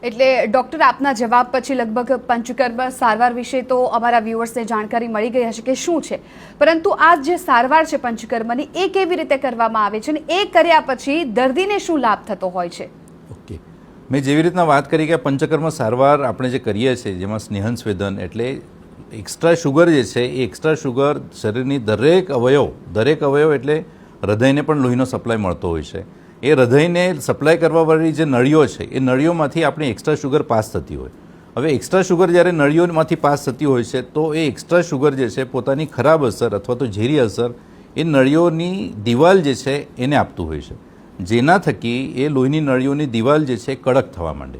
એટલે ડૉક્ટર આપના જવાબ પછી લગભગ પંચકર્મ સારવાર વિશે તો અમારા વ્યુઅર્સને જાણકારી મળી ગઈ હશે કે શું છે, પરંતુ આ જે સારવાર છે પંચકર્મની એ કેવી રીતે કરવામાં આવે છે અને એ કર્યા પછી દર્દીને શું લાભ થતો હોય છે? ઓકે, મેં જેવી રીતના વાત કરી કે પંચકર્મ સારવાર આપણે જે કરીએ છીએ જેમાં સ્નેહન સ્વેદન એટલે એક્સ્ટ્રા શુગર જે છે એ એક્સ્ટ્રા શુગર શરીરની દરેક અવયવ એટલે હૃદયને પણ લોહીનો સપ્લાય મળતો હોય છે. એ હૃદયને સપ્લાય કરવાવાળી જે નળીઓ છે એ નળીઓમાંથી આપણી એક્સ્ટ્રા શુગર પાસ થતી હોય. હવે એક્સ્ટ્રા શુગર જ્યારે નળીઓમાંથી પાસ થતી હોય છે તો એ એક્સ્ટ્રા શુગર જે છે પોતાની ખરાબ અસર અથવા તો ઝેરી અસર એ નળીઓની દિવાલ જે છે એને આપતું હોય છે, જેના થકી એ લોહીની નળીઓની દિવાલ જે છે કડક થવા માંડે.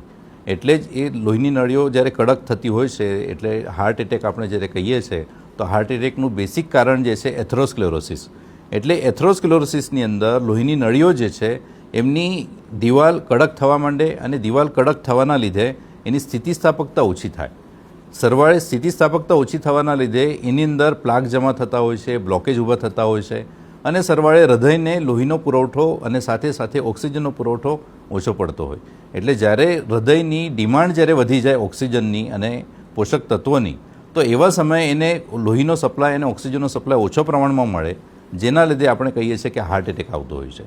એટલે જ એ લોહીની નળીઓ જ્યારે કડક થતી હોય છે એટલે હાર્ટ એટેક આપણે જ્યારે કહીએ છીએ તો હાર્ટ એટેકનું બેસિક કારણ જે છે એથેરોસ્ક્લેરોસિસ. એટલે એથેરોસ્ક્લેરોસિસની અંદર લોહીની નળીઓ જે છે એમની દિવાલ કડક થવા માંડે અને દિવાલ કડક થવાના લીધે એની સ્થિતિસ્થાપકતા ઓછી થાય. સરવાળે સ્થિતિસ્થાપકતા ઓછી થવાના લીધે એની અંદર પ્લાક જમા થતા હોય છે, બ્લોકેજ ઊભા થતા હોય છે અને સરવાળે હૃદયને લોહીનો પુરવઠો અને સાથે સાથે ઓક્સિજનનો પુરવઠો ઓછો પડતો હોય. એટલે જ્યારે હૃદયની ડિમાન્ડ જ્યારે વધી જાય ઓક્સિજનની અને પોષક તત્વોની, તો એવા સમયે એને લોહીનો સપ્લાય અને ઓક્સિજનનો સપ્લાય ઓછો પ્રમાણમાં મળે, જેના લીધે આપણે કહીએ છીએ કે હાર્ટ એટેક આવતો હોય છે.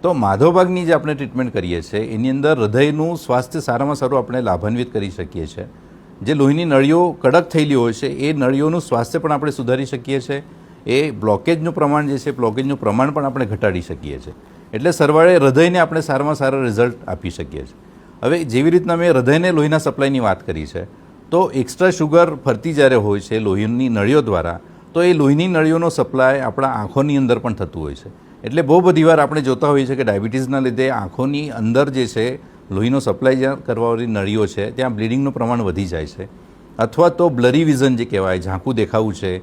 તો માધવભાગની જે આપણે ટ્રીટમેન્ટ કરીએ છીએ એની અંદર હૃદયનું સ્વાસ્થ્ય સારામાં સારું આપણે લાભાન્વિત કરી શકીએ છીએ. જે લોહીની નળીઓ કડક થયેલી હોય છે એ નળીઓનું સ્વાસ્થ્ય પણ આપણે સુધારી શકીએ છીએ. એ બ્લોકેજનું પ્રમાણ જે છે બ્લોકેજનું પ્રમાણ પણ આપણે ઘટાડી શકીએ છીએ. એટલે સરવાળે હૃદયને આપણે સારામાં સારા રિઝલ્ટ આપી શકીએ છીએ. હવે જેવી રીતના મેં હૃદયને લોહીના સપ્લાયની વાત કરી છે, તો એક્સ્ટ્રા શુગર ફરતી જ્યારે હોય છે લોહીની નળીઓ દ્વારા, તો એ લોહીની નળીઓનો સપ્લાય આપણા આંખોની અંદર પણ થતું હોય છે. એટલે બહુ બધી વાર આપણે જોતા હોઈએ છીએ કે ડાયાબિટીસના લીધે આંખોની અંદર જે છે લોહીનો સપ્લાય જ્યાં કરવાવાળી નળીઓ છે ત્યાં બ્લીડિંગનું પ્રમાણ વધી જાય છે, અથવા તો બ્લરી વિઝન જે કહેવાય, ઝાંખું દેખાવું છે,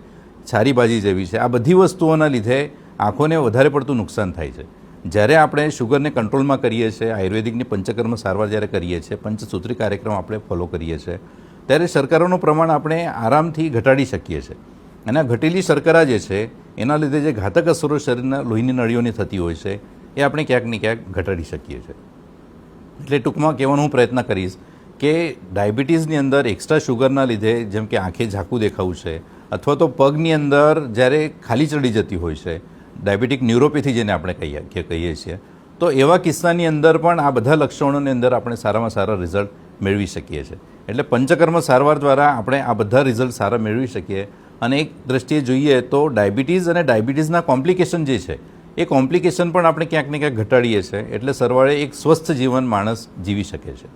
છારીબાજી જેવી છે, આ બધી વસ્તુઓના લીધે આંખોને વધારે પડતું નુકસાન થાય છે. જ્યારે આપણે શુગરને કંટ્રોલમાં કરીએ છીએ, આયુર્વેદિકની પંચકર્મ સારવાર જ્યારે કરીએ છીએ, પંચસૂત્રી કાર્યક્રમ આપણે ફોલો કરીએ છીએ, ત્યારે શર્કરાનું પ્રમાણ આપણે આરામથી ઘટાડી શકીએ છીએ. અને આ ઘટેલી શર્કરા જે છે એના લીધે જે ઘાતક અસરો શરીરના લોહીની નળીઓની થતી હોય છે એ આપણે ક્યાંક ને ક્યાંક ઘટાડી શકીએ છીએ. એટલે ટૂંકમાં કહેવાનો હું પ્રયત્ન કરીશ કે ડાયાબિટીસની અંદર એક્સ્ટ્રા શુગરના લીધે જેમ કે આંખે ઝાંખું દેખાવું છે, અથવા તો પગની અંદર જ્યારે ખાલી ચડી જતી હોય છે, ડાયાબિટીક ન્યુરોપેથી જેને આપણે કહીએ છીએ, તો એવા કિસ્સાની અંદર પણ આ બધા લક્ષણોની અંદર આપણે સારામાં સારા રિઝલ્ટ મેળવી શકીએ છીએ. એટલે પંચકર્મ સારવાર દ્વારા આપણે આ બધા રિઝલ્ટ સારા મેળવી શકીએ. અને એક દ્રષ્ટિએ જોઈએ તો ડાયાબિટીસ અને ડાયાબિટીસના કોમ્પ્લિકેશન જે છે એ કોમ્પ્લિકેશન પણ આપણે ક્યાંક ને ક્યાંક ઘટાડીએ છીએ. એટલે સરવાળે એક સ્વસ્થ જીવન માણસ જીવી શકે છે.